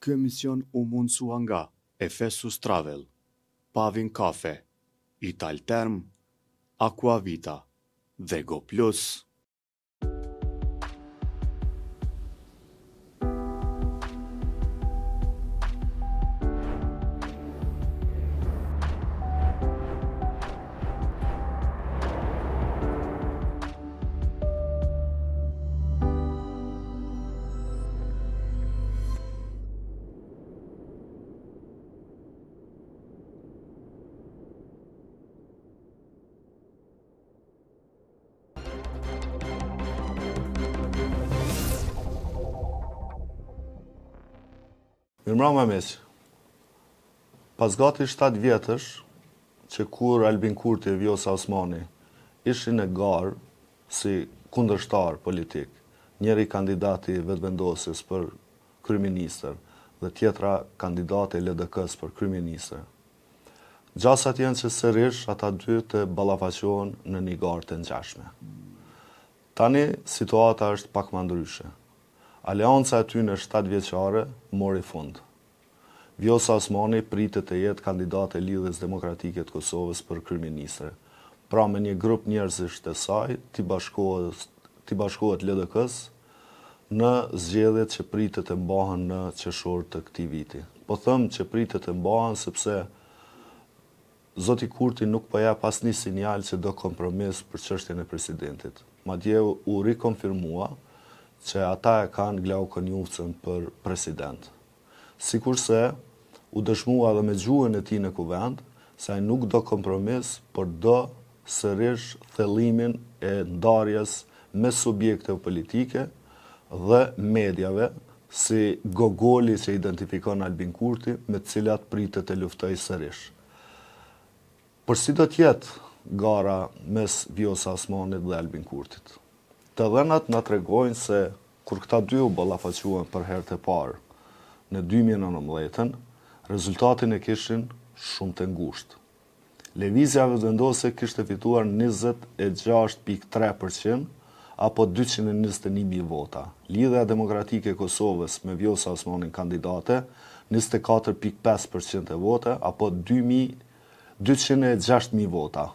Ky emision u mundsua nga Efesus Travel, Pavin Kafe, Italterm, Aquavita dhe Go Plus. Mirëmbrëma miq. Pas gati 7 vjetësh që kur Albin Kurti e Vjosa Osmani ishin e garë si kundërshtar politik, njëri kandidati vetëvendosjes për kryeministër dhe tjetra kandidate LDK-s për kryeministër. Gjasat janë që sërish ata dy të ballafaqohen në një garë të ngjashme. Tani situata është pak më ndryshe. Aleanca e tyre 7 vjeçare mori fund. Vjosa Osmani pritet të jetë kandidate e Lidhjes Demokratike të Kosovës për kryeministër. Pra me një grup njerëzish të saj, t'i bashkohet LDK-s në zgjedhjet që pritet të mbahen në qershor të këtij viti. Po them që pritet të mbahen sepse Zoti Kurti nuk po jep asnjë sinjal që do kompromis për çështjen e presidentit. Madje u rikonfirmua që ata e kanë Glaukën Jufcën për president. Sikurse u dëshmua dhe me gjuhën e tij në kuvend se ai nuk do kompromis, por do sërish thellimin e ndarjes me subjekte politike dhe mediave si gogoli që identifikon Albin Kurti, me të cilat pritet të luftojë sërish. Por si do të jetë gara mes Vjosa Osmanit dhe Albin Kurtit? Të dhënat na tregojnë se kur këta dy u ballafaquan për herë të parë në 2019, rezultatin e kishin shumë të ngushtë. Lëvizja vetëvendosje kishte fituar 26.3% apo 221.000 vota. Lidhja Demokratike e Kosovës me Vjosa Osmanin kandidate 24.5% e vota apo 206.000 vota.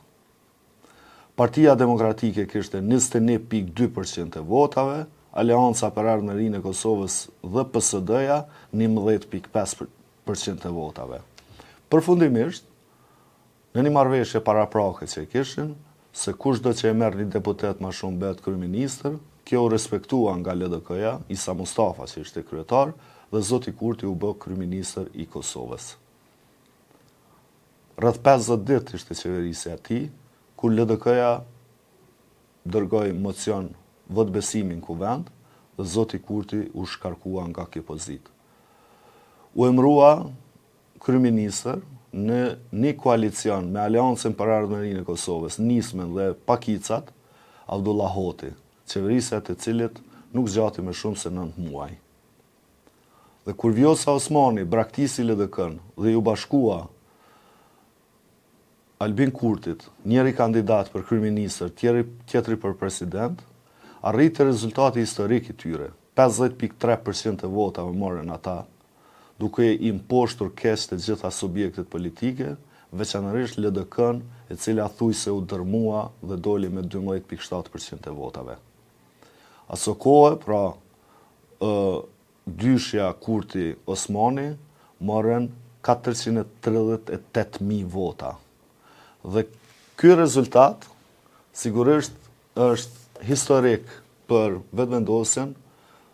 Partia Demokratike kishte 21.2% e votave, Aleanca për Ardhmërinë e Kosovës dhe PSD-ja 11.5% e votave. Përfundimisht, në një marrëveshje paraprake që kishin, se kushdo që e merr një deputet më shumë bëhet kryeministër, kjo u respektua nga LDK-ja, Isa Mustafa që ishte kryetar, dhe Zoti Kurti u bë kryeministër i Kosovës. Rreth 50 ditë ishte qeverisja e tij, kur LDK-ja dërgoi mocion votbesimi në kuvend dhe Zoti Kurti u shkarkua nga kjo pozitë. U emërua kryeministër në një koalicion me Aleancën për Ardhmërinë e Kosovës, Nismen dhe Pakicat, Abdullah Hoti, qeverisja e të cilit nuk zgjati më shumë se 9 muaj. Dhe kur Vjosa Osmani braktisi LDK-n dhe ju bashkua Albin Kurtit, njëri kandidat për kryeministër, tjetri për president, arriti rezultati historik i tyre. 50.3% e votave morën ata, duke i mposhtur keq të gjitha subjektet politike, veçanërisht LDK-n, e cila thujse u dërmua dhe doli me 12.7% e votave. Aso kohë, pra, dyshja Kurti Osmani morën 438.000 vota. Dhe ky rezultat sigurisht është historik për vetëvendosjen,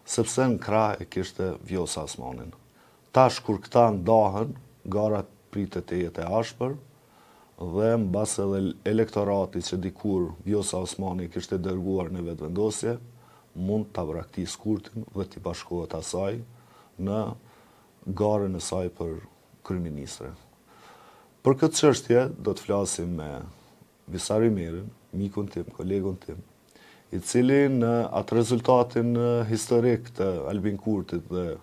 sepse në krah e kishte Vjosa Osmanin. Tash kur këta ndahen, gara pritet të jetë e ashpër, dhe mbas edhe elektorati që dikur Vjosa Osmani kishte dërguar në vetëvendosje, mund ta braktisë Kurtin dhe t'i bashkohet asaj në garën e saj për kryeministre. Për këtë çështje do të flasim me Visar Ymerin, mikun tim, kolegun tim, i cili në atë rezultatin historik të Albin Kurtit dhe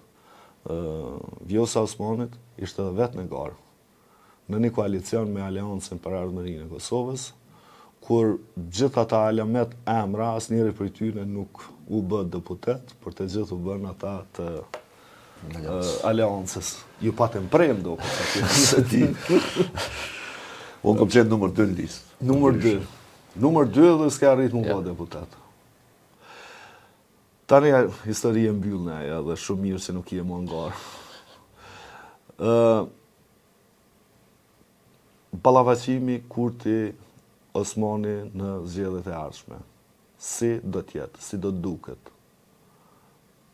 Vjosa Osmanit ishte edhe vetë në garë, në një koalicion me Aleancën për Ardhmërinë e Kosovës, kur gjithë ata alamet emra, asnjëri prej tyre nuk u bë deputet, por të gjithë u bën ata të aleancës. Ju patën prem do, Se ti. Unë kom qenë numër 2 në listë. Numër 2. Numër 2 dhe s'ka arrit më bë deputat. Tani histori e mbyllën aja dhe shumë mirë se nuk je më ngarë. Ballafaqimi Kurti Osmani në zgjedhjet e ardhshme. Si do t'jetë, si do t'duket?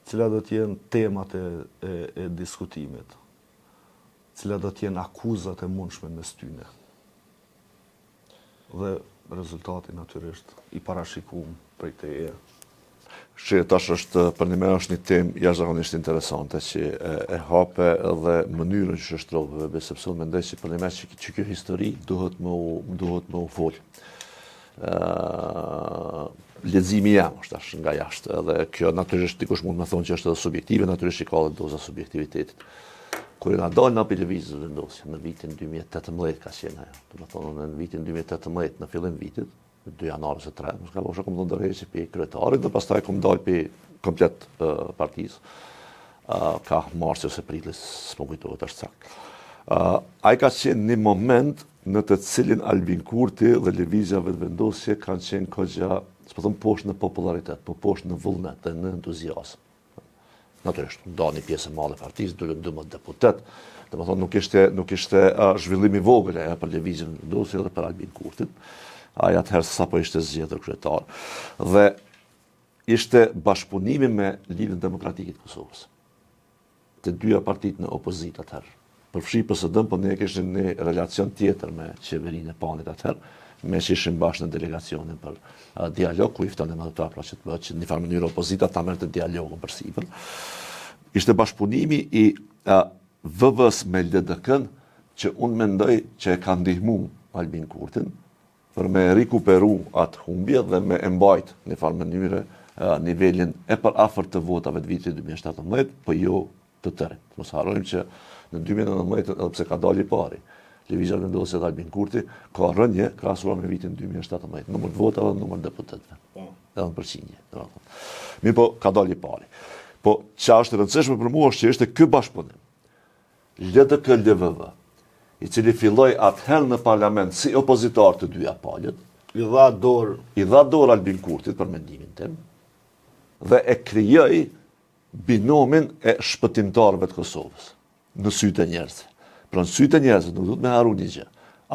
Cila do t'jenë temat e diskutimit? Cila do t'jenë akuzat e mundshme mes tyne? Dhe rezultati natyrisht i parashikuar prej teje. Tash është për një është një temë jashtëzakonisht interesante që e hape edhe mënyrën që është rrobëve, sepse unë mendoj që për një që kjo histori duhet më u fol. Leximi jam është tash nga jashtë, edhe kjo natyrisht dikush mund të thonë që është edhe subjektive, natyrisht i ka edhe doza subjektivitetit. Kur na dalë në televizor vendosja në vitin 2018 ka qenë ajo. Do të thonë në vitin 2018 në fillim vitit 2 janarës e 3, mos ka bësha kom të ndërheqi për kryetarit dhe pastaj kom dalë për komplet partisë. Ka marsi ose pritlis, s'mo kujtohet është sakt. A i ka qenë një moment në të cilin Albin Kurti dhe lëvizjave të vendosje kanë qenë kogja, s'po thëmë poshtë në popularitet, po poshtë në vullnet dhe në entuziasm. Natyrisht, nda një pjesë e madhe partisë, dullën 12 deputet, dhe më thonë nuk ishte zhvillimi vogël e për lëvizjave të vendosje dhe për Albin Kurtit. Aja atëherë sa po ishte zgjedhur kryetar. Dhe ishte bashkëpunimi me Lidhjen Demokratike të Kosovës. Të dyja partitë në opozitë atëherë. Përfshi PSD-n, po ne kishim një relacion tjetër me qeverinë e Panit atëherë, me që ishim bashkë në delegacionin për dialog, ku i ftonim edhe pra që të bëhet që në një farë mënyrë opozita ta merrte dialogun për sipër. Ishte bashkëpunimi i VV-s me LDK-n, që unë mendoj që e ka ndihmuar Albin Kurtin për me rikuperu atë humbje dhe me mbajt në farë mënyre nivelin e për afër të votave të vitit 2017, po jo të tërit. Mos harrojmë që në 2019, edhe pse ka dalë i pari, lëvizja vendosje të Albin Kurti ka rënje krahasuar me vitin 2017, numër të votave dhe numër deputetëve. Edhe në përqindje. Mirë po, ka dalë i pari. Po, që është rëndësishme për mua është që ishte ky bashkëpunim. LDK-LDVV, i cili filloi atëherë në parlament si opozitar të dyja palët, I dha dorë Albin Kurtit për mendimin tim, dhe e krijoi binomin e shpëtimtarëve të Kosovës në sytë e njerëzve. Pra në sytë e njerëzve nuk duhet me harru një gjë.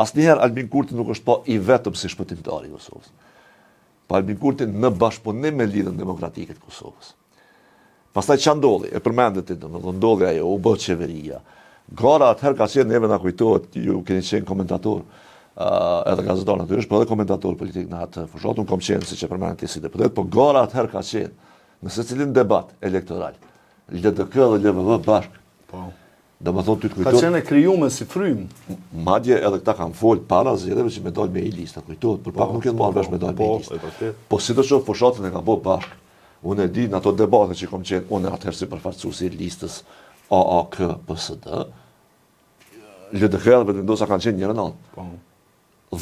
Asnjëherë Albin Kurti nuk është pa i vetëm si shpëtimtari i Kosovës. Pa Albin Kurti në bashkëpunim me Lidhjen Demokratike të Kosovës. Pastaj ç'a ndodhi? E përmendet ti, domethënë ndodhi ajo, u bë qeveria. Gara atëherë ka qenë, neve na kujtohet, ju keni qenë komentator, edhe gazetar natyrisht, po edhe komentator politik në atë fushat, unë kom qenë si që përmendet si deputet, po gara atëherë ka qenë në secilin debat elektoral, LDK dhe LDVV bashkë. Po. Do më thonë ty të Ka kujtohet. qenë e krijuar si frym. Madje edhe këta kanë folë para zgjedhjeve që me dalë me i lista, kujtohet, për pak nuk jetë marrë vesh me dalë me i lista. Po si të qoftë fushatën e ka bërë bashkë. Unë e di në ato debate që kom qenë, unë atëherë si përfaqësuesi i listës AAK PSD, LDK dhe vendosa kanë qenë njërë anë. Po.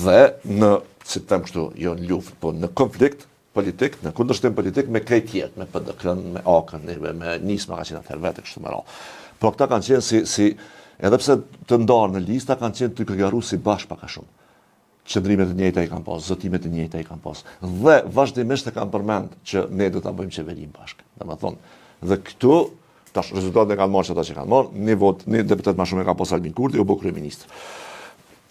Dhe në, si të them kështu, jo në luftë, po në konflikt politik, në kundërshtim politik me krejt tjetë, me PDK-n, me AK-n, me Nisma ka qenë atëherë vete kështu me radhë. Por këta kanë qenë si edhe pse të ndarë në lista, kanë qenë të këgaru si bashkë paka shumë. Qëndrimet e njëjta i kanë pas, zotimet e njëjta i kanë pas. Dhe vazhdimisht e kanë përmend që ne do ta bëjmë qeverim bashkë. Domethënë, dhe këtu tash rezultatet e kanë marrë ata që kanë marrë, një deputet më shumë e ka pas Albin Kurti, u bë kryeminist.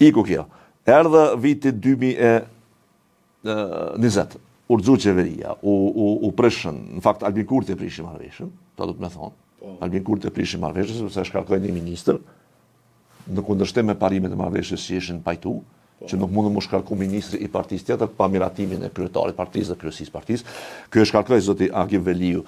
Iku kjo. Erdhë viti 2020, urdhzu qeveria, u prishën, në fakt Albin Kurti e prishi marrëveshjen, ta do të më thonë. Albin Kurti e prishi marrëveshjen sepse shkarkoi një ministër në kundërshtim me parimet e marrëveshjes që ishin pajtu, që nuk mundën më shkarku ministri i partisë tjetër pa miratimin e kryetarit partisë dhe kryesisë partisë. Ky e shkarkoi zoti Agim Veliu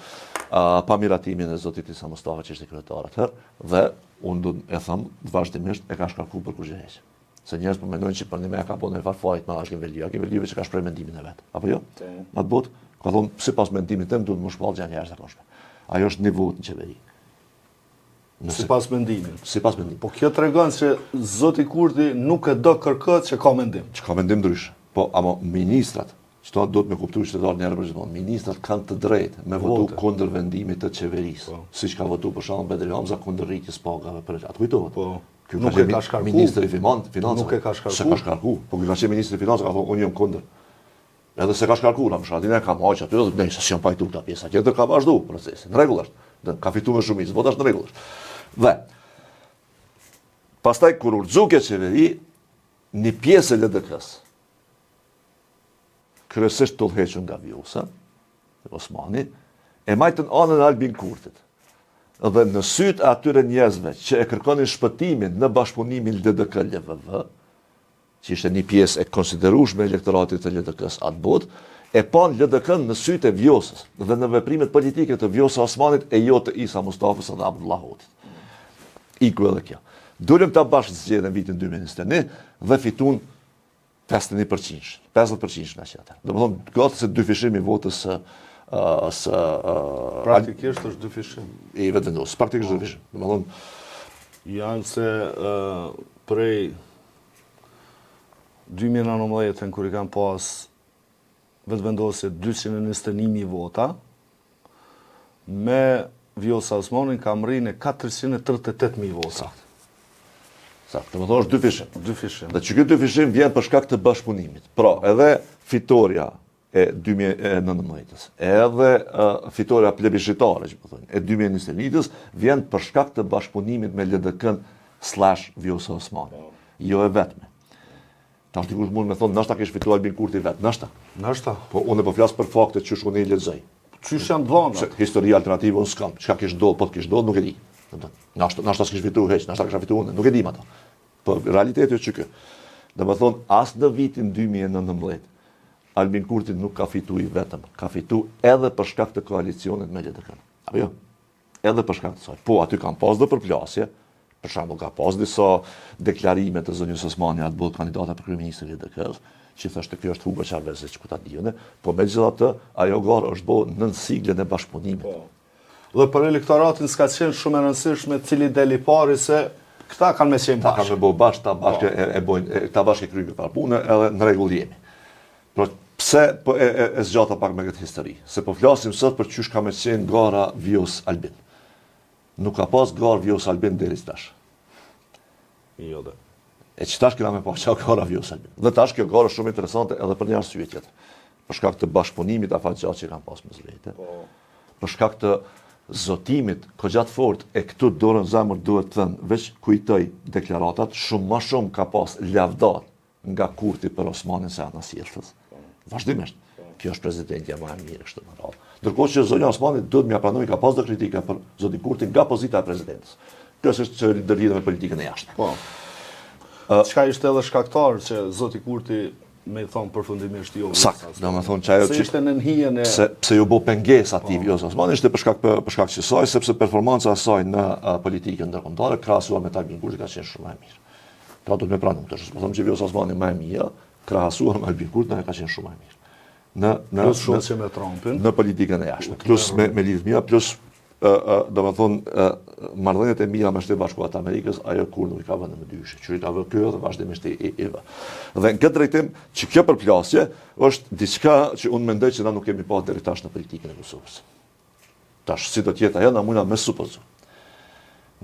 pa miratimin e zotit Isa Mustafa që ishte kryetar atëherë, dhe unë do e them vazhdimisht e ka shkarku për kurrëheqje. Se njerëz po mendojnë që për një me ka bënë një farfajt me Agim Veliu. Agim Veliu që ka shprehur mendimin e vet. Apo jo? Atë botë ka thonë sipas mendimit tim duhet më shpall gjë jashtëzakonshme. Ajo është një votë në qeveri. Sipas mendimit. Sipas mendimit. Po kjo tregon se zoti Kurti nuk e do kërkot që ka mendim. Që ka mendim ndryshe. Po, ama ministrat Çto do të me kuptuar qytetarët në për gjithmonë. Ministrat kanë të drejtë me votu kundër vendimit të qeverisë. Siç ka votuar për shembull Bedri Hamza kundër rritjes pagave për atë. Kujtohet? Po. Nuk e ka shkarku. Ministri i Financave. Nuk e ka shkarku. Se ka shkarku. Po ky ka qenë ministri i Financave, ka thonë unë jam kundër. Edhe se ka shkarku, për shkak ne kam haqë aty, ne s'e jam pajtu ta pjesa tjetër ka vazhdu procesin. Në rregull është. Ka fituar me shumicë, votash në rregull është. Dhe pastaj kur urdhzu kjo qeveri, një pjesë e LDK-s kryesisht tullhequr nga Vjosa, Osmani, e majtën anën e Albin Kurtit. Dhe në sytë atyre njerëzve që e kërkonin shpëtimin në bashkëpunimin LDK-LVV, që ishte një pjesë e konsiderueshme e elektoratit të LDK-s atë botë, e pan LDK-n në sytë e Vjosës dhe në veprimet politike të Vjosa Osmanit e jo të Isa Mustafës dhe Abdullah Hoxhit. Iku edhe kjo. Dulëm ta bashkë zgjedhën në vitin 2021 dhe fitun 51%, 50% nga që atër. Dhe më thonë, gati se dy fishim i votës Praktikisht është dy fishim. I vetë vendosë, praktikisht dy fishim. Dhe më thonë, janë se prej 2019 kur i kanë pas vetë vendosje 221.000 vota, me Vjosa Osmanin kam rrinë 438.000 vota. Saktë, më thonë është dy fishim. Dy fishim. Dhe që këtë dy fishim vjen për shkak të bashkëpunimit. Pra, edhe fitoria e 2019-ës, edhe fitoria plebiscitare, që po thonë, e 2021-ës, vjen për shkak të bashkëpunimit me LDK-n / Vjosa Osmani. Jo e vetme. Tash dikush mund me thonë, nashta kish fituar Albin Kurti vetë, nashta. Nashta. Po unë po flas për fakte që unë i lexoj. Qysh janë dhëna? Se historia alternative unë s'kam. Çka kish ndodhur, po kish ndodhur, nuk e di. Nashta s'kish fituar hiç, nashta kisha fituar unë, nuk e di ato. Po realiteti është që dhe më thonë, as në vitin 2019, Albin Kurti nuk ka fitu i vetëm, ka fitu edhe për shkak të koalicionit me LDK. Apo jo? Edhe për shkak të saj. Po, aty kam pas dhe përplasje, për shembull ka pas disa deklarime të zonjës Osmani atë bëhet kandidata për kryeministër LDK-s, që thoshte kjo është Hugo Chavez, që ku ta diune, po megjithatë ajo garë është bërë nën siglën e bashkëpunimit. Dhe për elektoratin s'ka qenë shumë e rëndësishme cili deli pari se këta kanë me qenë Ta bashkë. kanë me bëjë bashkë, ta bashkë e kryjnë për punë edhe në rregull jemi. Pro, pse po e zgjata pak me këtë histori? Se po flasim sot për çysh ka me qenë gara Vjos Albin. Nuk ka pas garë Vjos Albin deri tash. Jo dhe. E që tash kena me pas qa gara Vjos Albin. Dhe tash kjo gara është shumë interesante edhe për një arsye tjetër. Për shkak të bashkëpunimit afatgjatë që kanë pas me zlete. Për shkak të zotimit kogjatë fort e këtu dorën zemër duhet të thënë, veç kujtoj deklaratat, shumë ma shumë ka pas lavdat nga Kurti për Osmanin se atë sjellës. Vazhdimisht. Kjo është prezidentja më e mirë kështu më radhë. Ndërkohë që zonja Osmani duhet m'ia pranoj ka pas dhe kritika për zotin Kurti nga pozita e presidentës. Kjo është që ndërlidhet me politikën e jashtme. Po. Çka ishte edhe shkaktar që zoti Kurti me thonë përfundimisht jo. Sakt, do më thonë që ajo Se ishte në hijen e pse ju bë pengesë atij Vjosa Osmani ishte për shkak të saj, sepse performanca e saj në politikën ndërkombëtare krahasuar me Albin Kurti ka qenë shumë më e mirë. Pra do të më pranoj këtë. Po them që Vjosa Osmani më e mirë krahasuar me Albin Kurti ka qenë shumë më e mirë. plus shoqë me Trumpin. Në politikën e jashtme, plus me lidhje mira, plus do të thonë marrëdhëniet e mira me Shtetet Bashkuara të Amerikës, ajo kur nuk i ka vënë më dyshe. Që i ka vënë kjo dhe vazhdimisht i vë. Dhe në këtë drejtim që kjo përplasje është diçka që unë mendoj që na nuk kemi pa deri tash në politikën e Kosovës. Tash si do të jetë ajo na mundna me supozu.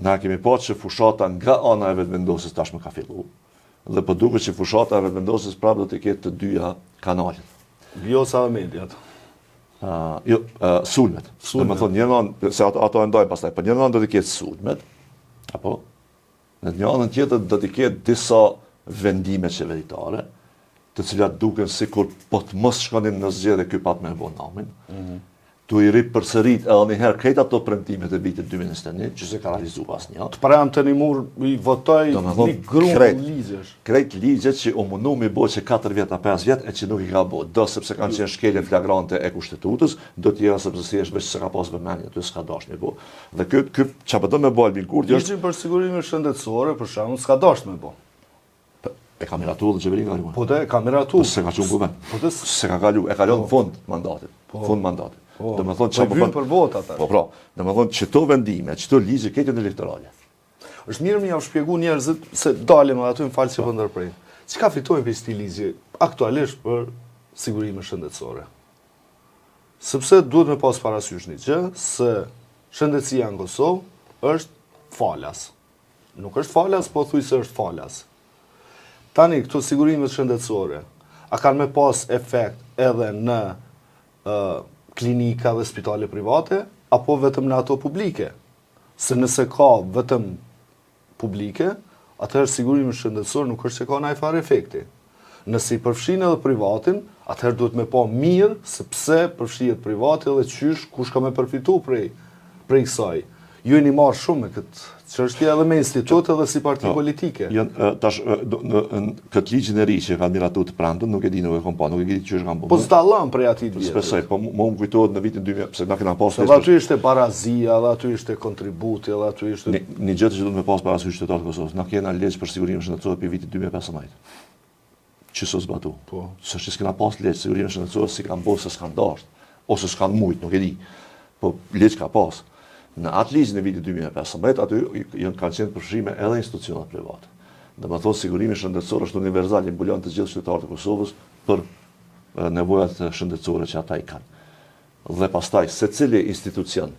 Na kemi pa që fushata nga ana e vetëvendosjes tashmë ka filluar. Dhe po duket që fushata e vetëvendosjes prapë do të ketë të dyja kanalet. Vjosa dhe mediat. Sulmet. Do të thonë njëra anë, se ato e ndajnë pastaj, po njëra anë do të ketë sulmet, apo në një anën tjetër do të ketë disa vendime qeveritare, të cilat duken sikur po të mos shkonin në zgjedhje ky pat me bon namin. Tu i ri përsërit edhe një herë krejt ato premtimet e vitit 2021, që se ka realizuar asnjë. Të premteni mur i votoj një grup ligjesh. Krejt ligjet që u mundu mi bo që 4 vjet a 5 vjet e që nuk i ka bo. Do sepse kanë qenë shkelje flagrante e kushtetutës, do tjera sepse si është veç se ka pas vëmendje, aty s'ka dash me bo. Dhe ky çfarë do me bo Albin Kurti është për sigurime shëndetësore, për shembull, s'ka dash me bo. E ka miratuar dhe qeveria ka kaluar. Po te ka miratuar. Se ka qenë guvern. Po te se ka kaluar, e kalon fund mandatit. Fund mandatit. Do të thonë çfarë bën për vota ata. Po pra, do të thonë çto vendime, çto ligje këtë elektorale. Është mirë më javë shpjegu njerëzit se dalim aty në falë që po ndërprej. Çka fitojnë për këtij ligji aktualisht për sigurime shëndetësore. Sepse duhet me pas parasysh një gjë, se shëndetësia në Kosovë është falas. Nuk është falas, po thuj se është falas. Tani, këto sigurimet shëndetësore, a kanë me pas efekt edhe në klinika dhe spitale private, apo vetëm në ato publike? Se nëse ka vetëm publike, atëherë sigurimi shëndetësor nuk është që ka ndaj fare efekti. Nëse i përfshin edhe privatin, atëherë duhet me pa mirë se pse përfshihet privati dhe kush ka me përfitu prej kësaj. Ju e një marrë shumë me këtë çështje edhe me institut edhe si parti politike. Tash, këtë ligjin e ri që ka miratu të prandën, nuk e di, nuk e kom pa, nuk e di që është kam Po s'dallon prej atij vjetër. Shpresoj, po më kujtohet në vitin 2000, pse na kena pas. Edhe aty ishte barazia, edhe aty ishte kontributi, edhe aty ishte një gjë që duhet me pas parasysh qytetarët e Kosovës. Na kena ligj për sigurimin shëndetësor për vitin 2015. Që s'u zbatu. Po, s'është s'kena pas ligj sigurimin shëndetësor, si kanë bërë se s'kan dashur, ose s'kan mujt, nuk e di. Po ligj ka pas. Në atë ligjin e vitit 2015, aty kanë qenë përfshime edhe institucionat private. Dhe më thonë, sigurimi shëndetësor është universal, i mbulon të gjithë qytetarët e Kosovës për nevojat shëndetësore që ata i kanë. Dhe pastaj, secili institucion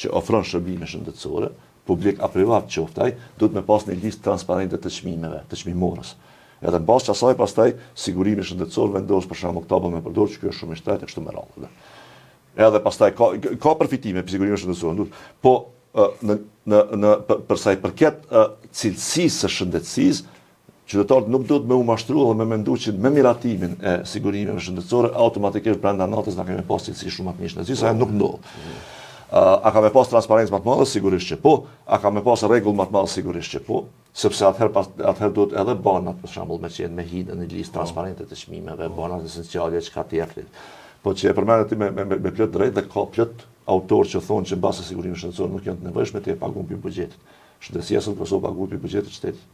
që ofron shërbime shëndetësore, publik a privat qoftaj, duhet me pas një listë transparente të çmimeve, të çmimorës. Edhe në bazë të asaj, pastaj sigurimi shëndetësor vendos për shembull këta me përdorur që kjo është shumë i shtrenjtë kështu me radhë. Edhe pastaj ka përfitime për sigurimin shëndetësor, po për sa i përket cilësisë së shëndetësisë, qytetarët nuk duhet me u mashtru dhe me mendu që me miratimin e sigurimeve shëndetësore automatikisht brenda natës na kemi pas cilësi shumë më të mirë shëndetësisë, ajo nuk ndodh. A ka me pas transparencë më të madhe, sigurisht që po, a ka me pas rregull më të madhe, sigurisht që po, sepse atëherë duhet edhe banat për shembull me qenë me hidhen në listë transparente të çmimeve, banat esenciale çka tjetër. Po që e përmendet ti me plot drejt dhe ka plot autor që thonë që mbas sigurimit shëndetësor nuk janë të nevojshme të paguajnë për buxhetit. Shëndetësia sot Kosovë paguajnë për buxhetit të shtetit.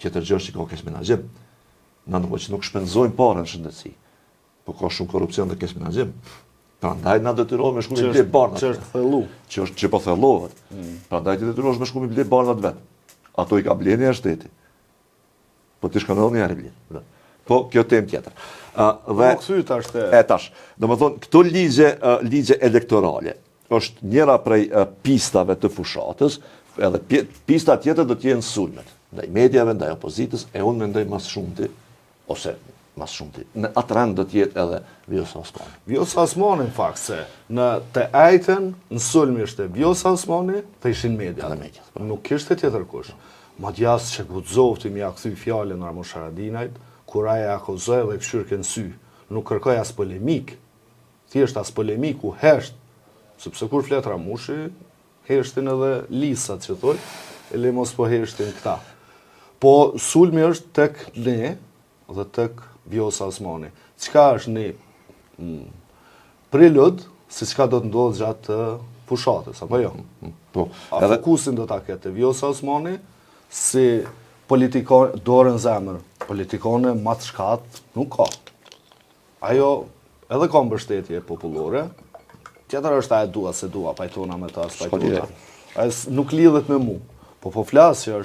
Tjetër gjë që ka keq menaxhim. Na nuk shpenzojnë parën në shëndetësi. Po ka shumë korrupsion dhe keq menaxhim. Prandaj na detyrohen me shkumë bler barnat. Ç'është thellu. Që po thellohet. Prandaj ti detyrohesh me shkumë bler barnat vet. Ato i ka blenë jashtë shtetit. Po ti shkon edhe një herë bler. Po kjo temë tjetër. Dhe tash, domethënë këto ligje elektorale është njëra prej pistave të fushatës, edhe pista tjetër do të jenë sulmet ndaj mediave, ndaj opozitës, e unë mendoj mas shumti në atë rend do të jetë edhe Vjosa Osmani. Vjosa Osmani në fakt se në të ajten në sulmi ishte Vjosa Osmani, të ishin media. Nuk kishte tjetër kush. Madjas që guxovti mi ja kthy fjalën Ramush Haradinajt, kur aja akuzoj dhe këshyrke në sy, nuk kërkoj as polemik, thjesht as polemik u hesht, sepse kur flet Ramushi, heshtin edhe lisat që thoj, e le mos po heshtin këta. Po sulmi është tek ne dhe tek Vjosa Osmani. Çka është një prilud se çka do të ndodhë gjatë fushatës, apo jo? Po, a fokusin do ta ketë Vjosa Osmani si politikon dorën zemër, politikone më të shkat nuk ka. Ajo edhe ka mbështetje popullore, tjetër është ajo dua se dua, pajtona me ta, pajtona. Ajo nuk lidhet me mu, po flas që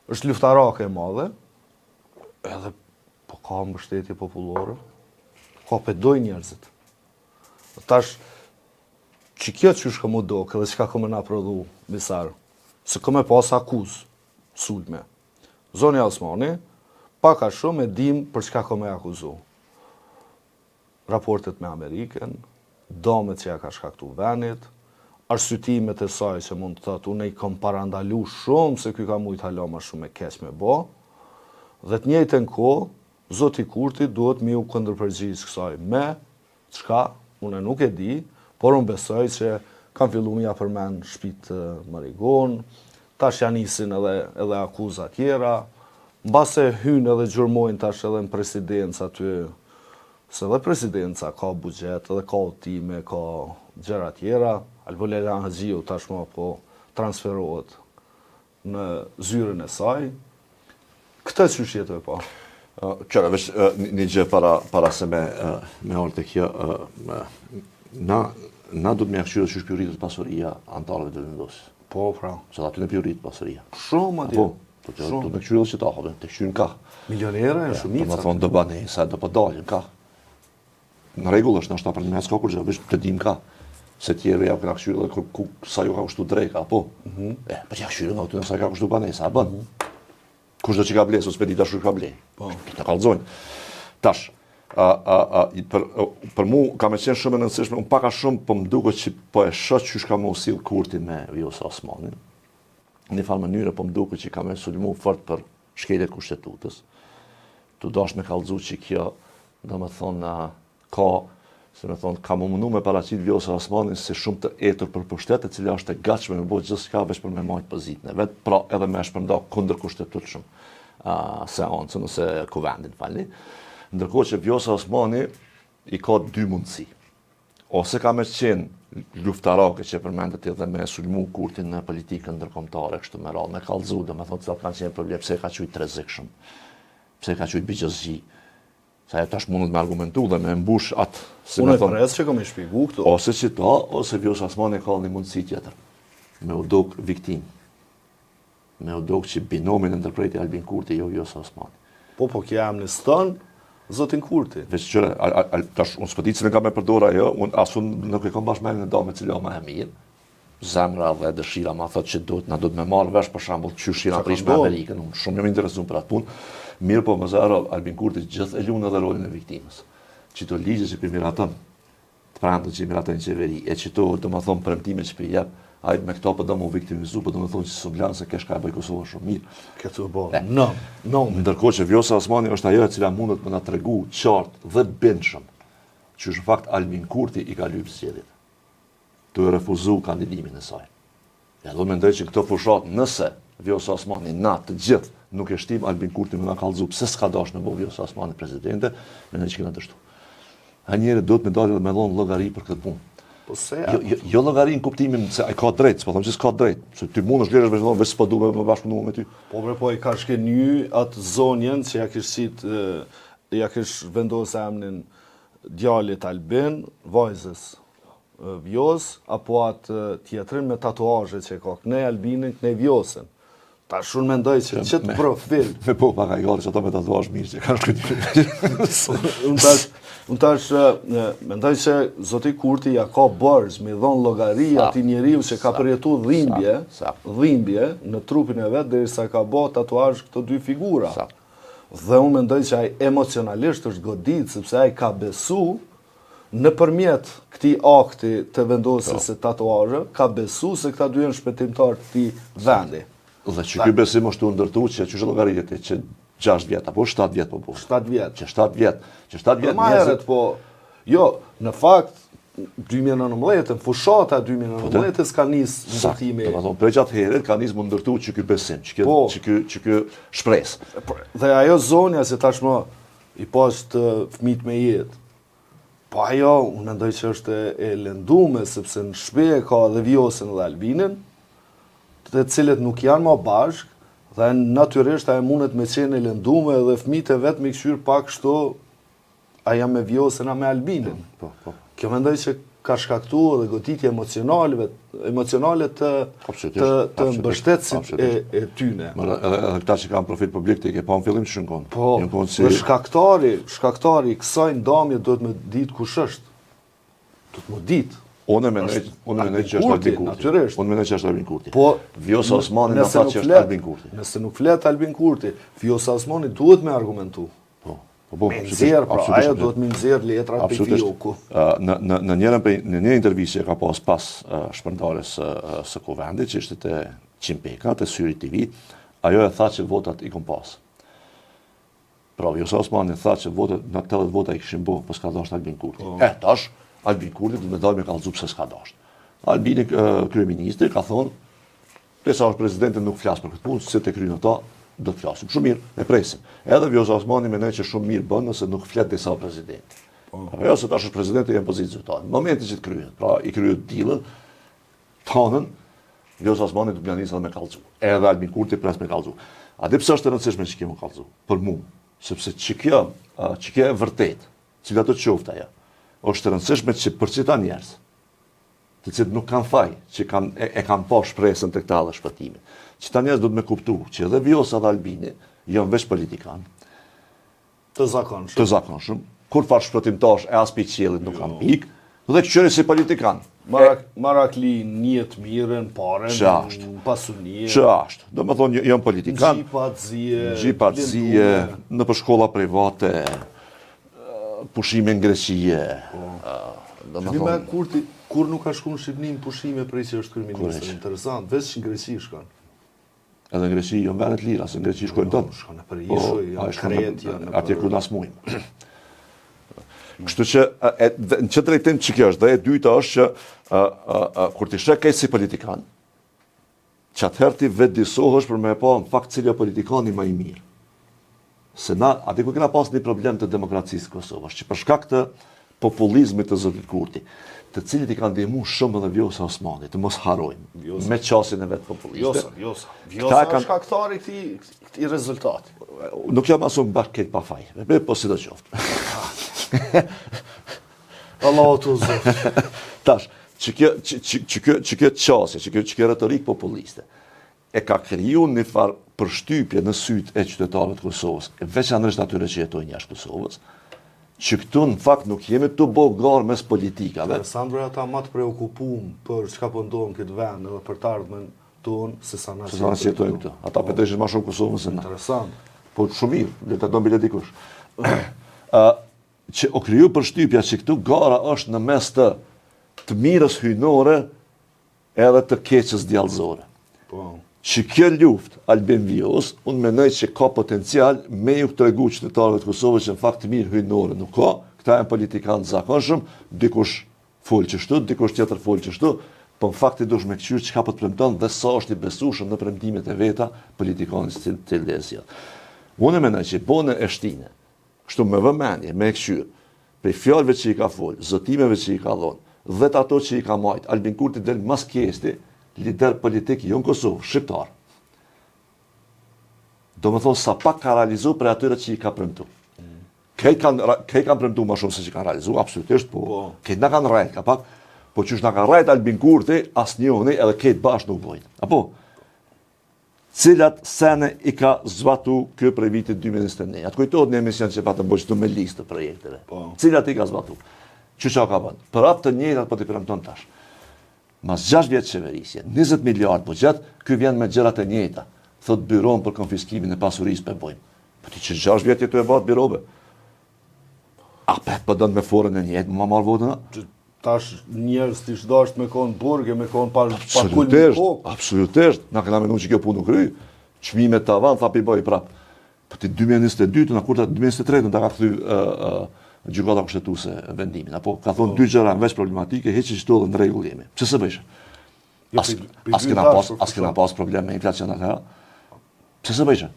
është luftarake e madhe, edhe po ka mbështetje popullore, ka pedoj njerëzit. Tash, që kjo që shka mu do, edhe që ka këmë nga prodhu, misar, se këmë pas akuz, sulme. Zonja Osmani, pak a shumë e dim për çka ka me akuzu. Raportet me Amerikën, domet që ja ka shkaktu venit, arsyetimet e saj që mund të thotë unë i kam parandalu shumë se ky ka mujt hala më shumë e keq me bë, dhe të njëjtën kohë Zoti Kurti duhet mi u kundërpërgjigj kësaj me çka unë nuk e di, por unë besoj që kanë filluar ja përmend shtëpit Marigon, tash janë nisin edhe akuza tjera, mbase hynë edhe gjurmojnë tash edhe në presidencë aty, se edhe presidenca ka buxhet, edhe ka udhime, ka gjëra tjera, Albolela Haxhiu tashmë po transferohet në zyrën e saj. Këtë që shjetëve po? Qëra, veç një gjë para se me orë të kjo, na du të me akëshyrë që shpjuritët pasuria antarëve të vendosë. Po, pra. Se aty në pjurit pasuria. Shumë atje. Po, të me këshyrë që ta, të këshyrën ka. Milionere, shumica. Po më thonë do banesa, do po dalin ka. në rregull është, ndoshta për mes ka kur gjë, veç të dim ka. Se tjerë ja kanë këshyrë dhe sa ju ka kushtu drejka, apo? Po t'ja këshyrë nga këtu, sa ka kushtu banesa, bën. Kush do që ka ble, so s'pedi dashur ka ble. Të kallëzojnë. Tash, për mu ka me qenë shumë e nëndësishme, unë paka shumë po më duket që po e shoh qysh ka më usill Kurti me Vjosa Osmanin. Në një farë mënyrë po më duket që ka me sulmu fort për shkeljet kushtetutës. Tu dash me kallëzu që kjo, do me thonë, ka, se me thonë, ka më mundu me paraqit Vjosa Osmanin si shumë të etur për pushtet, e cila është e gatshme me bëjt gjithçka veç për me majtë pozitën e vet, pra edhe me shpërnda kundër kushtetutshëm seancën ose kuvendin, falni. Ndërkohë që Vjosa Osmani i ka dy mundësi. Ose ka me qenë luftarake që përmendet edhe me sulmu Kurtin në politikën ndërkombëtare, kështu me radhë, me kallëzu, dhe me thonë cilat kanë qenë problem, pse ka qujtë rrezikshëm, pse ka qujtë bigjëzgji. Sa e tash mundet me argumentu dhe me mbush atë, si Unë me e thonë, pres që kom i shpigu këtu. ose që ta, ose Vjosa Osmani ka një mundësi tjetër, me u dok viktim, me u dok që binomin e ndërprejti Albin Kurti, jo Vjosa Osmani. Po kja amniston zotin Kurti. Veç qëre, tash, unë s'pëti që në ka me përdora jo, unë asun nuk e kom bashkë me në dame cila ma e mirë, zemra dhe dëshira ma thot që na do të me marrë vesh për shambull që shira prish me Amerikën, unë shumë jam interesuar për atë punë, mirë po më zara Albin Kurti gjithë e lunë edhe rolin e viktimës. Qito ligje që për miratën, të prandën që i miratën në qeveri, e qito, do më thonë, premtime që për jep, ajt me këto për do më viktimizu, për do më thonë që së blanë se kesh ka e bëj Kosovë shumë mirë. Këtë bo, no. Ndërkohë që Vjosa Osmani është ajo e cila mundet më na tregu qartë dhe bindshëm që në fakt Albin Kurti i ka lypë zgjedhjet. Të refuzu kandidimin e saj. Ja do mendoj që këto fushat, nëse Vjosa Osmani na të gjithë nuk e shtim Albin Kurti me na kallëzu pse s'ka dash me bo Vjosa Osmani presidente, mendoj që kena dështu. A njëri do të me dalë dhe me dhonë llogari për këtë punë. Po se Jo llogari në kuptimin se ai ka drejt, s'po them që s'ka drejt, se ty mundesh vlerësh vetë veç s'po duhet me bashkëpunuar me ty. Po i ka shkenjy atë zonjen që ja kish vendosë emnin djalit Albin, vajzës Vjos, apo atë tjetrin me tatuazhe që ka kënej Albinin, kënej Vjosën. Ta shumë mendoj që qëtë profil. Me po paka i gari që ato me tatuazh mirë që kanë shkëtë. Unë tash mendoj që zoti Kurti ja ka bërz me dhon llogari atij njeriu që ka përjetu dhimbje në trupin e vet derisa ka bë tatuazh këto dy figura. Dhe unë mendoj që ai emocionalisht është godit sepse ai ka besu nëpërmjet këtij akti të vendosjes së tatuazhe, ka besu se këta dy janë shpëtimtar të këtij vendi. Dhe që ky besim është u ndërtu që çështë llogaritë që 6 vjet apo 7 vjet po po. 7 vjet. Që 7 vjet. Që 7 vjet njerëzit po. Jo, në fakt 2019, fushata 2019 ka nis ndërtimi. Do të thonë prej gjatë herët ka nis më ndërtu që ky besim, që ky shpresë. Dhe ajo zonja se tashmë i post fëmijët me jetë. Po ajo, unë mendoj që është e lëndume sepse në shtëpi ka dhe Vjosën dhe Albinin, të cilët nuk janë më bashkë, dhe natyrisht ajo mundet me qenë e lëndume dhe fëmijët e vet me këshyr pak kështu a jam me Vjosën a me Albinin. Kjo mendoj që ka shkaktuar edhe goditje emocionale të mbështetësit e tyne. Edhe këta që kanë profil publik të i ke pa në fillim që shënkon. Po, dhe shkaktari kësaj ndamje do të me ditë kush është. Do të më ditë. Unë mendoj që është Albin Kurti. Natyrisht. Unë mendoj që është Albin Kurti. Po, Vjosa Osmani na tha që është Albin Kurti. Nëse nuk flet Albin Kurti, Vjosa Osmani duhet me argumentu. Me nxjerr, pra, ajo duhet me nxjerr letrat për Fioku. Në një intervistë që ka pas shpërndarjes së kuvendit, që ishte te Qimpeka, te Syri TV, ajo e tha që votat i kom pas. Pra, Vjosa Osmani tha që votat, në 80 vota i kishin bo, po s'ka dasht Albin Kurti. Tash, Albin Kurti du me dalë me kallëzu pse s'ka dasht. Albini, kryeministri, ka thonë, pesa është presidenti nuk flasë për këtë punë, se të krynë ata, do të flasim. Shumë mirë, e presim. Edhe Vjosa Osmani menoj që shumë mirë bënë nëse nuk flet disa presidenti. Jo, se tash është presidenti e në pozitë zyrtare. Në momentin që të kryet, pra i kryet dilën, tanën, Vjosa Osmani du planisë edhe me kallëzu. Edhe Albin Kurti pres me kallëzu. A di pse është e rëndësishme që kemi kallëzu? Për mu, sepse që kjo e vërtet, cila të qofta ja, është e rëndësishme që për qita njerës, të cilët nuk kanë faj, që e kanë pa shpresën të këta dhe shpëtimin. Qita njerës do të me kuptu që edhe Vjosa dhe Albini janë veç politikanë, të zakonshëm, kur farë shpëtimtash e as pi qiellit nuk kam pik, dhe këqyri si politikan. Marakli njët mirën, paren, pasunie. Që ashtë. Do më thonë, jam politikan. Gjipat zije. Në për shkolla private, pushime në Greqie. Shqipime, kur nuk ka shku në Shqipni në pushime prej që është kryeministër, interesant, veç që në Greqi shkon. Edhe në Greqi, jo në venet lira, se në Greqi shkojnë tënë. Shkon në për ishoj, janë kret, atje ku nas mujmë. Kështu që, në që drejtim që kjo është, dhe e dyta është që, kur ti shek si politikan, që atëherë ti vetëdisohesh për me e pa në fakt cilja politikani ma i mirë. Se na, ati ku kena pas një problem të demokracisë Kosovës, që për shkak të populizmit të Zotit Kurti, të cilit i kanë ndihmu shumë edhe Vjosa Osmani, të mos harojnë, me qasin e vetë populiste. Vjosa është kaktari këti rezultati. Nuk jam aso më bashkë këtë pa faj, po si do qoftë. Allah o të zoftë. Tash, që kjo qasje, që kjo retorik populiste, e ka kriju një farë përshtypje në sytë e qytetarëve të Kosovës, veçanërisht atyre që jetojnë jashtë Kosovës, që këtu në fakt nuk jemi të bogarë mes politikave. Sandra ata ma të preokupum për çka po ndodh këtë vend edhe për të ardhmen tonë se sa na jetojnë këtu. Ata pëteshin ma shumë Kosovën se na. Interesant. Po shumë mirë, le të do bile dikush. Që o kriju përshtypja që këtu gara është në mes të mirës hyjnore edhe të keqës djallëzore. Që kjo luft Albin Vjos, unë menoj që ka potencial me ju të regu qytetarëve të Kosovës që në fakt të mirë hyjnore nuk ka, këta e në politikanë zakonshëm, dikush folë qështu, dikush tjetër folë qështu, po në fakt i dush me këqyrë që ka po të premton dhe sa është i besushëm në premtimet e veta politikanës të lezja. Unë menoj që bone e shtine, kështu me vëmenje, me këqyrë, prej fjallëve që i ka folë, zotimeve që i ka dhonë, dhe të ato që i ka majtë, Albin Kurti del mas kesti, lider politik jo në Kosovë, shqiptar. Do më thonë sa pak ka realizu për atyre që i ka premtu. Kejt kanë premtu ma shumë se që kanë realizu, absolutisht, po. Kejt në kanë rejt, ka pak, po që është në kanë rejt Albin Kurti, as njoni edhe kejt bashkë nuk bojnë. Apo, cilat sene i ka zbatu kjo prej vitit 2021. Atë kujtojt një emision që patëm bojqëtu me listë të projekteve. Cilat i ka zbatu. Që ka bënë? Për apë të njëjtat po t'i premton tash. Mas 6 vjetë qeverisje, 20 miliard buxhet, ky vjen me gjërat e njëjta. Thot byron për konfiskimin e pasurisë për bojmë. Po ti që 6 vjetë jetu e batë birobe. A për dënë me forën e njëjtë, më marrë votën? Tash njerës t'i shdasht me konë burge, me konë pakull me kokë. Absolutisht, na këna menu që kjo punë kry. Çmime të avan, tha pi bëj prap. Po ti 2022, na kurta 2023, ta ka kthy gjykata kushtetuese vendimin, apo ka thonë dy gjëra veç problematike, heqë që të në rregull jemi. Pse së bëjshë? As kena pas problem me inflacion atëherë. Pse së bëjshë?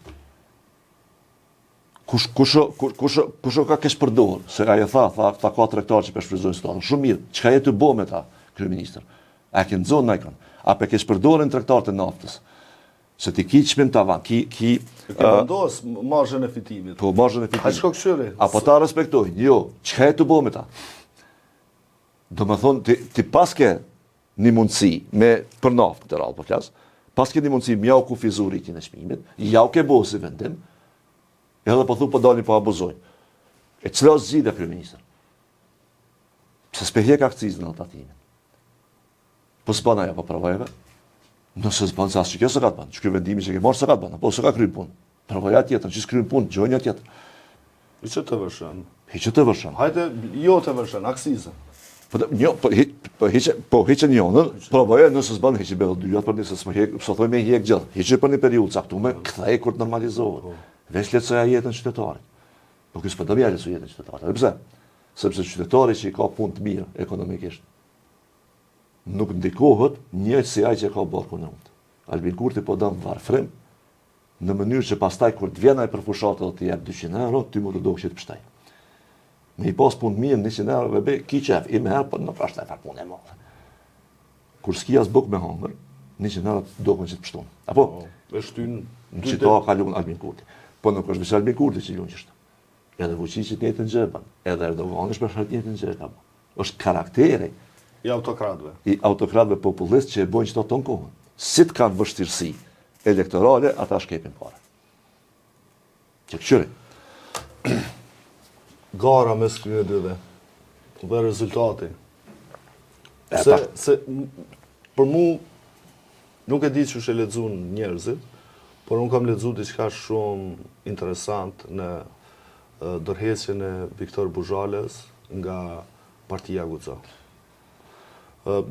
Kusho ka kesh përdor, se ajo tha ka tregtar që shfrytëzojnë situatë. Shumë mirë, çka je të bë me ta, kryeministër? A ke nxon najkon? A pe kesh përdorin tregtarët e naftës? Se ti ki çmim tavan, ki ke vendos marzhën e fitimit. Po marzhën e fitimit. A shko këshyri? Apo ta respektojnë? Jo, çka e të bëj me ta? Do më thonë, ti paske një mundësi me për naftë këtë radhë po flas, paske një mundësi mjau kufizu rritjen e çmimit, jau ke bëu si vendim, edhe po thu po dalin po abuzojnë. E cila është zgjidhja kryeministër? Pse s'pe hjek akcizën në tatimin? Po s'bën ajo po provojeve? Nëse s'bën sa që kjo s'ka të banë, që kjo vendimi që ke marrë s'ka të banë, apo s'ka krynë punë. Provoja tjetër, që s'kryen punë, gjojnja tjetër. I që të vërshën? Hiqë të vërshën. Hajde, jo të vërshën, aksizën. Po hiqë njonën, provoja nëse s'bën hiqë bellë dyjat për një se s'thoj me hjek gjithë. Hiqë për një periudhë caktume, kthej kur të normalizohet. Veç letësoja jetën qytetarit. Po kjo s'po do mja letësoj jetën qytetarit. Dhe pse? Sepse qytetari që i ka punë të mirë ekonomikisht, nuk ndikohet njëjtë si ai që ka barkun e unë. Albin Kurti po dëm varfrim në mënyrë që pastaj kur të vjen ai për fushatë dhe të jep 200 euro, ty më të do që të pështaj. Me i pas punë mirë 100 euro ve be ki qef, i me herë po nuk është e far punë e madhe. Kur s'ki as buk me hangër, 100 euro të do që të pështon. Apo? E shtyn në qita ka lunë Albin Kurti. Po nuk është vësë Albin Kurti që lunë qështë. Edhe Vučićit njëtë në gjëban, edhe Erdogan është për njëtë në gjëban. Është karakteri i autokratëve. I autokratëve populist që e bojnë qëto tonë kohën. Si të kanë vështirësi elektorale, ata shkepin pare. Që këqyri. gara mes këtyre dyve dhe rezultati. Për mu, nuk e di që e lexuan njerëzit, por unë kam lexuar diçka shumë interesant në ndërheqjen e Viktor Buzhales nga Partia Guxha.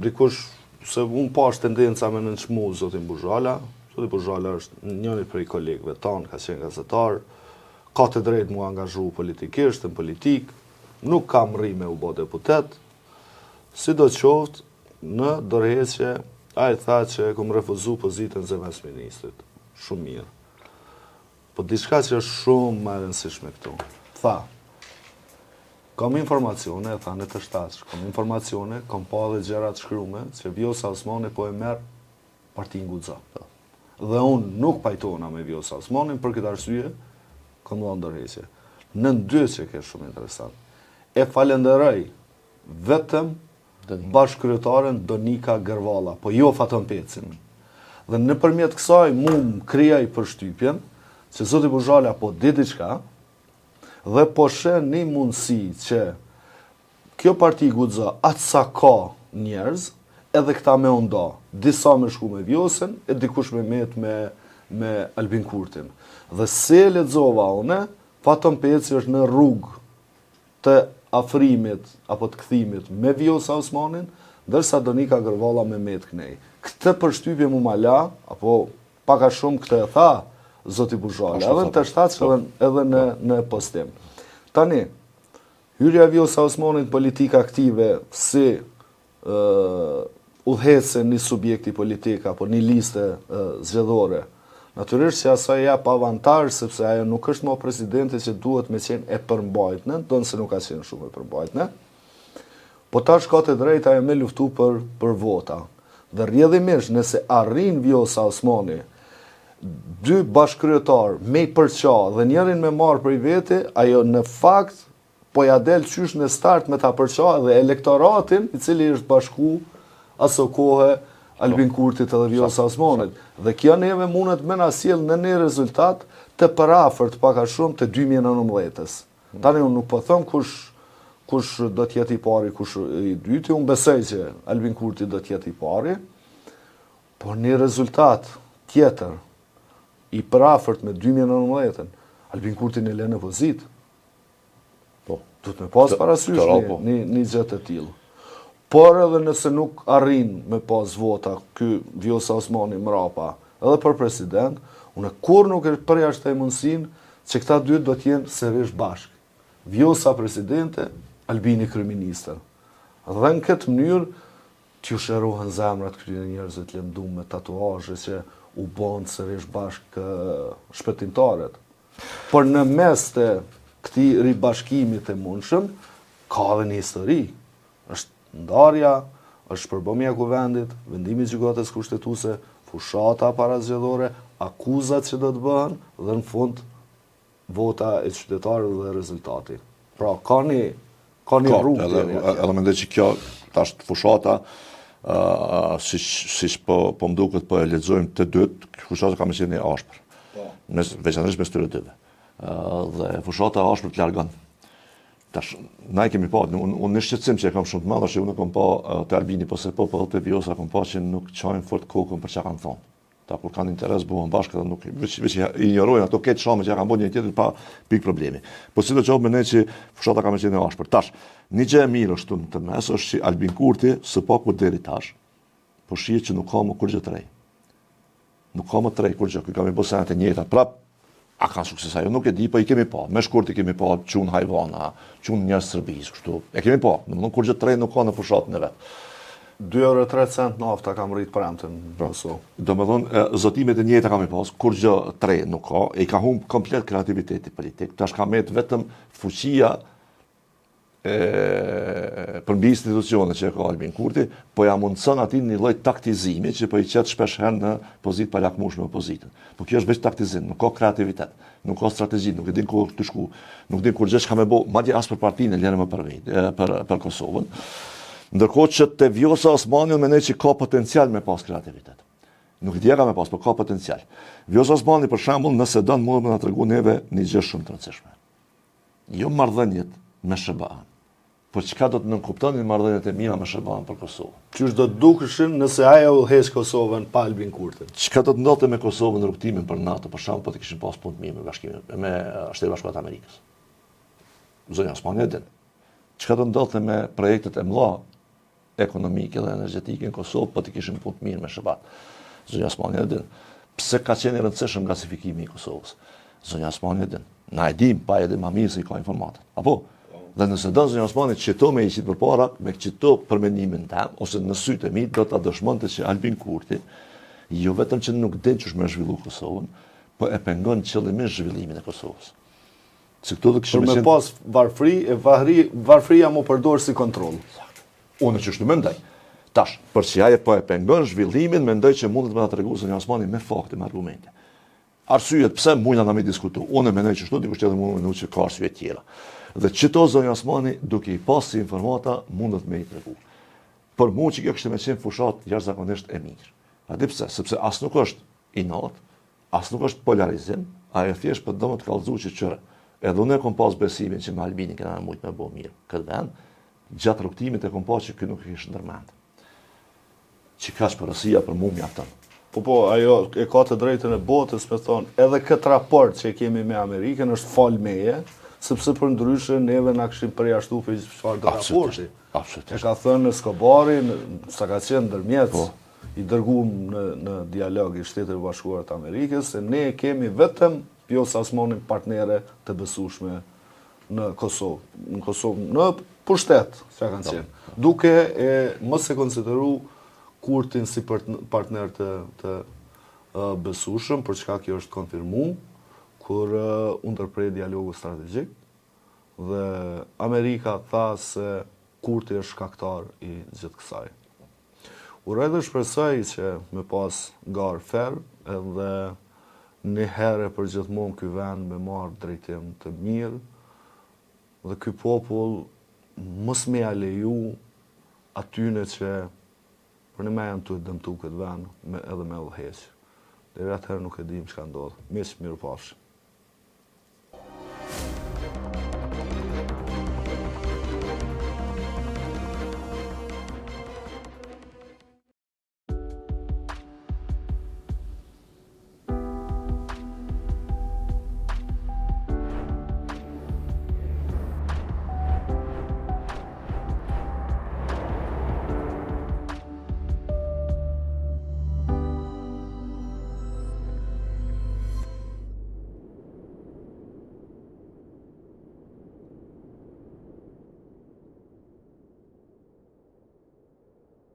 Dikush, se unë pash tendenca me nënçmu zotin Buzhala. Zoti Buzhala është njëri prej kolegëve tanë, ka qenë gazetar, ka të drejtë mu angazhu politikisht, në politik, nuk kam rri me u bë deputet, si do të qoftë, në ndërheqje, ai tha që kom refuzu pozitën zëvendës ministrit. Shumë mirë. Po diçka që është shumë më e rëndësishme këtu. Tha, kam informacione, tha në të shtatsh, kam informacione, kam pa dhe gjëra të shkruame, që Vjosa Osmani po e merr Partinë Guxha. Dhe unë nuk pajtona me Vjosa Osmanin për këtë arsye, kam dhënë ndërheqje. Në dy që ke shumë interesant. E falenderoj vetëm bashkëkryetaren Donika Gërvalla, po jo Fatën Pecin. Dhe nëpërmjet kësaj mu më krijoi përshtypjen që zoti Buzhala po di diçka dhe po sheh një mundësi që kjo Parti Guxha atë sa ka njerëz, edhe këta me nda, disa me shku me Vjosën, e dikush me met me Albin Kurtin. Dhe se lexova une, Fatën Peci është në rrugë të afrimit apo të kthimit me Vjosa Osmanin, ndërsa Donika Gërvalla me met kënej. Këtë përshtypje mu ma la, apo paka shumë këtë e tha zoti Buzhala, edhe në të shtatës edhe në postim. Tani, hyrja Vjosa Osmanit politika aktive si udhëhecë një subjekti politik apo një liste zgjedhore. Natyrisht që asaj jap avantazh sepse ajo nuk është më presidenti që duhet me qenë e përmbajtëne, do nëse nuk ka qenë shumë e përmbajtëne. Po tash ka të drejtë ajo me luftu për vota. Dhe rrjedhimisht nëse arrin Vjosa Osmani dy bashkëkryetar me i përqa dhe njerin me marë për i vete, ajo në fakt po ja del qysh në start me ta përqa dhe elektoratin i cili është bashku aso kohë Albin Kurtit edhe Vjosa Osmanit. Dhe kjo neve mundet me na sjell në një rezultat të parafërt paka shumë të 2019-s. Tani unë nuk po them kush do të jetë i pari, kush i dyti, unë besoj që Albin Kurti do të jetë i pari, por një rezultat tjetër i parafërt me 2019-ën, Albin Kurti në lënë opozit. Po, du të me pas parasysh një gjë të tillë. Por edhe nëse nuk arrin me pas vota ky Vjosa Osmani mrapa edhe për president, unë kur nuk e përjashtoj mundësinë që këta dy do të jenë sërish bashkë. Vjosa presidente, Albini kryeministër. Dhe në këtë mënyrë t'ju shërohen zemrat këtyre njerëzve të lënduar me tatuazhe që u bën sërish bashkë shpëtimtarët. Por në mes të këtij ribashkimit të mundshëm ka edhe një histori. Është ndarja, është përbëmja kuvendit, vendimi i gjykatës kushtetuese, fushata parazgjedhore, akuzat që do të bëhen dhe në fund vota e qytetarëve dhe rezultati. Pra ka një rrugë. Edhe mendoj që kjo tash fushata siç po më duket po e lexojmë të dytë, fushata ka më qenë e ashpër. Veçanërisht mes tyre dyve. Dhe fushata e ashpër të largon. Tash, na i kemi pa, unë në shqetësim që e kam shumë të madh, që unë kam pa të Albini, po të Vjosa, kam pa që nuk qajnë fort kokën për që kanë thonë. Ta kur kanë interes, buhen bashkë dhe nuk, veç ignorojnë ato ketë shame që kanë bo një tjetër pa pikë problemi. Po si do qovë me ne që fushata ka me qenë e ashpër. Tash, një gjë e mirë është të mes, është që Albin Kurti, së paku deri tash, po shihet që nuk ka më kur gjë të rej. Nuk ka më të rej kur gjë, kë kam i bosenet e njëta, prap, a kanë sukses ajo, nuk e di, po i kemi pa. Me shkurt i kemi pa qunë hajvana, qunë njerëz Serbisë, kështu. E kemi pa, domethënë kur gjë të re nuk ka në fushatën e vet. 2,03 € nafta kam rrit premten në Kosovë. Domethënë zotimet e njëjta kam i pas, kur gjë të re nuk ka, e ka humb komplet kreativiteti politik. Tash ka met vetëm fuqia për mbi institucionet që e ka Albin Kurti, po ja mundson atij një lloj taktizimi që po i qet shpesh herë në pozitë pa lakmueshme opozitën. Po kjo është vetë taktizim, nuk ka kreativitet, nuk ka strategji, nuk e din ku të shku, nuk din kur gjë çka më bë, madje as për partinë e lënë më për vetë, për Kosovën. Ndërkohë që te Vjosa Osmani unë mendoj që ka potencial me pas kreativitet. Nuk i ka me pas, por ka potencial. Vjosa Osmani për shembull, nëse don mund të na tregu neve një gjë shumë të rëndësishme. Jo marrëdhëniet me SBA-n. Po çka do të nënkuptonin marrëdhëniet e mira me SBA-n për Kosovën? Qysh do të dukeshin nëse ajo udhëheq Kosovën pa Albin Kurtin? Çka do të ndodhte me Kosovën në rrugtimin për NATO, për shembull, po të kishin pas punë të mirë me bashkimin me Shtetet Bashkuara të Amerikës. Zonja Osmani e din. Çka do të ndodhte me projektet e mëdha ekonomike dhe energjetike në Kosovë, po të kishin punë të mirë me SBA. Zonja Osmani e din. Pse ka qenë i rëndësishëm gasifikimi i Kosovës? Zonja Osmani e din. Na e dim, pa edhe më mirë se i ka informatat. Apo? Dhe nëse do zonja Osmani qëto me i qitë për para, me qëto për mendimin tem, ose në sytë e mi, do të dëshmonte që Albin Kurti, jo vetëm që nuk din që me zhvillu Kosovën, po e pengon qëllimisht zhvillimin e Kosovës. Për me pas varfri, e varfria mu përdorë si kontrol. Unë që shtu mendoj. Tash, për që aje po e pengon zhvillimin, mendoj që mundet me të tregu zonja Osmani me fakte, me argumente. Arsyet pse mujna na me diskutu. Unë mendoj që shtu dikush tjetër mund me që ka arsye tjera. Dhe qëto zonja Osmani, duke i pas si informata, mundet me i tregu. Për mu që kjo kështë me qenë fushat jashtëzakonisht e mirë. A di pse? Sepse as nuk është inat, as nuk është polarizim, a e thjesht për do më të kallëzu që qëre. Edhe unë e kom pas besimin që me Albinin kena mujt me bo mirë këtë vend, gjatë rukëtimit e kom pas që kjo nuk ishë ndërmend. Që ka shpërësia për mu mjaftën. Po, ajo e ka të drejtën e botës, me thonë, edhe këtë raport që kemi me Amerikën është fal meje, sepse për ndryshe neve na këshim përjashtu për çfarë do raporti. E ka thënë Skobari, sa ka qenë ndërmjet, i dërguam në dialog i Shtetit Bashkuar të Amerikës, se ne kemi vetëm Vjosa Osmani partnere të besueshme në Kosovë, në pushtet, që kanë qenë. Duke e mos e konsideru Kurtin si partner të besueshëm, për çka kjo është konfirmu, kur unë ndërprej dialogu strategjik, dhe Amerika tha se Kurti është shkaktar i gjithë kësaj. Uroj dhe shpresoj që me pas garë ferm, edhe një herë për gjithmonë ky vend me marrë drejtim të mirë, dhe ky popull mos me ja leju atyne që për në me janë të dëmtu këtë vend edhe me udhëheq. Deri atëherë nuk e dim çka ndodh. Mirë pafshim.